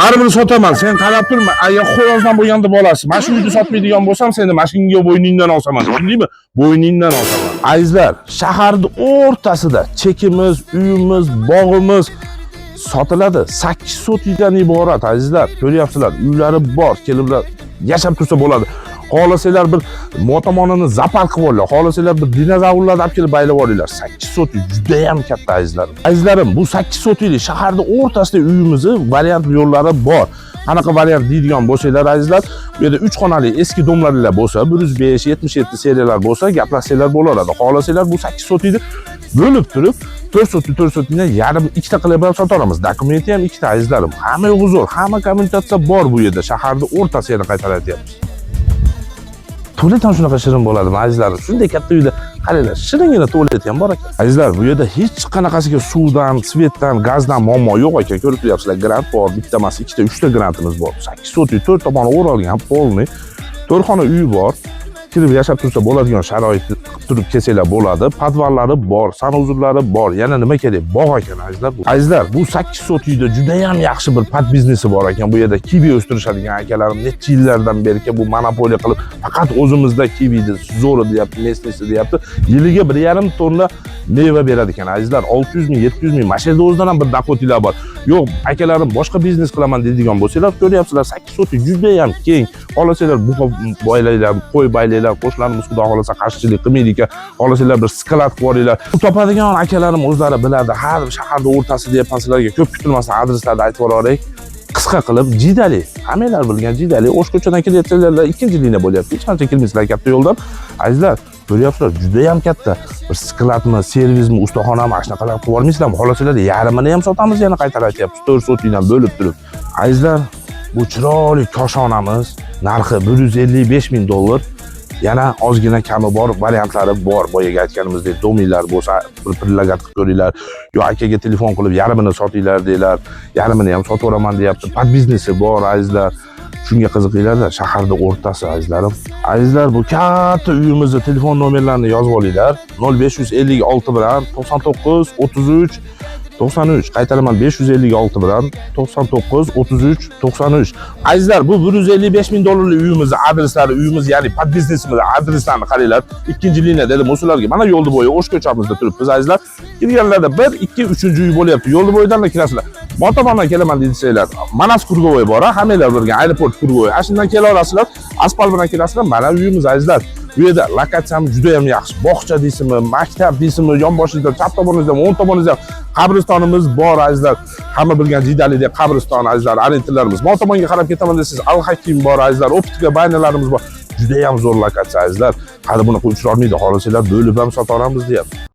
baribir sotaman. Sen qarab turma. Agar xo'rozdan bo'lganda bolasi. Mana shu uyni sotmaydigan bo'lsam, seni mashinga bo'yningdan olsaman. Tushundingmi? Bo'yningdan olsaman. Azizlar, shaharning o'rtasida chekimiz, uyimiz, bog'imiz sotiladi. 8 sotidan iborat azizlar. Ko'ryapsizlar, uylari bor, keliblar yashab tursa bo'ladi. Xohlasalar bir motomonini zapal qilib olinglar. Xohlasalar bir dinozavrlarni olib kelib baylab olinglar. 8 soti juda ham katta azizlarim. Azizlarim, bu 8 sotili shaharning o'rtasida uyimizni variant yo'llari bor. Qanaqa variant deydigan bo'lsanglar azizlar, bu yerda 3 xonali eski domlarlar bo'lsa, 105, 77 seriyalar bo'lsa, gaplashsanglar bo'laveradi. Xohlasalar bu 8 sotini bo'lib turib 4 sotidan yarim ikkita qilib ham sotaramiz. Dokumenti ham ikkita azizlarim. Hamma yo'g'i zo'r, hamma kommunikatsiya bor bu yerda. Shaharning o'rtasida qaytaryapmiz. Tualet ham shunaqa shirin bo'ladimi azizlarim? Shunday katta uyda qaranglar, shiringina tualet ham bor ekan. Azizlar, bu yerda hech qanaqasiga suvdan, svetdan, gazdan muammo yo'q ekan. Ko'rib turibsizlar, grant bor, bitta emas, ikkita, 3 ta grantimiz bor. 8 sotli 4 tomoni o'ralgan, polni 4 xona uy bor. Kirib yashab tursa bo'ladigan sharoit turib kelsanglar bo'ladi. Podvallari bor, sanuzurlari bor. Yana nima kerak? Bog' ekan azizlar bu. Azizlar, bu 8 sotida juda ham yaxshi bir pad biznesi bor ekan. Bu yerda kivi o'stirishadigan akalarim necha yillardan beri bu monopoliya qilib, faqat o'zimizda kivini zo'ri deyapti, mesnesi deyapti. Yiliga 1,5 tonna meva beradi ekan azizlar. 600 ming, 700 ming. Mashhurda o'zidan ham bir dakotilar bor. Yo'q, akalarim boshqa biznes qilaman deydigan bo'lsanglar, ko'ryapsizlar, 8 soti juda ham keng. Xohlasalar bu boylaylar, qo'y baylaylar, qo'shlarimiz xudo xolasa qarshilik qilmaydi ekan. Xohlasalar bir sklad qilib olinglar. Topadigan akalarim o'zlari biladi. Har bir shaharning o'rtasida deyapman sizlarga ko'p kutilmasdan adreslarni aytib yuboraylik. Qisqa qilib Jidali, hammalar bilgan Jidali, O'shko'chadan kelayotganlar ikkinchi liniya bo'lyapti. Hech qancha kelmaysizlar katta yo'ldan. Azizlar, ko'ryapsizlar, juda ham katta. Bir skladmi, servismi, ustaxonami, mana shunaqalar qilib olmaysizlarmi? Xohlasalar yarmini ham sotamiz, yana qaytaryapmiz. 4 sotidan bo'lib turib. Azizlar, bu chiroyli koshonamiz narxi $155 ming. Yana ozgina kami bor, variantlari bor. Boyaga aytganimizdek, domiylar bo'lsa, bir lagat qilib ko'ringlar. Yo, akaga telefon qilib yarmini sotinglar deylar. Yarmini ham sotaveraman deyapti. Pad biznesi bor azizlar. Shunga qiziqinglar-da, shaharning o'rtasi azizlarim. Azizlar, bu katta uyimizni telefon nomerlarini yozib olinglar. 0556 bilan 99 33 93. Qaytaraman, 556 bilan 99 33 93. Azizlar, bu $155 ming uyimiz adreslari, uyimiz, ya'ni pad biznesimiz adreslarini qaranglar. Ikkinchi liniya dedim o'shalarga. Mana yo'lni bo'yi O'shko'chamizda turibmiz azizlar. Kirganlarda 1, 2, 3-chi uy bo'lyapti. Yo'lni bo'yidan da kirasizlar. Motomondan kelaman desanglar, Manas Kurgovoy bor, hammalar bilgan aeroport Kurgovoy. Ashundan kelaverasizlar, asfalt bilan kirasizlar. Mana uyimiz azizlar. Bu yerda lokatsiyamiz juda ham yaxshi. Bog'cha deysizmi, maktab deysizmi, yonboshingizda, chap tomoningizda, o'ng tomoningizda qabristonimiz bor azizlar. Hamma bilgan Jidalidagi qabriston azizlar, orientirlarimiz. Motomonga qarab ketaman desangiz, Al-Hakim bor azizlar, optika baynalarimiz bor. Juda ham zo'r lokatsiya azizlar. Hali buni uchirolmaydi, xohlasalar bo'lib ham sota olamiz deyapti.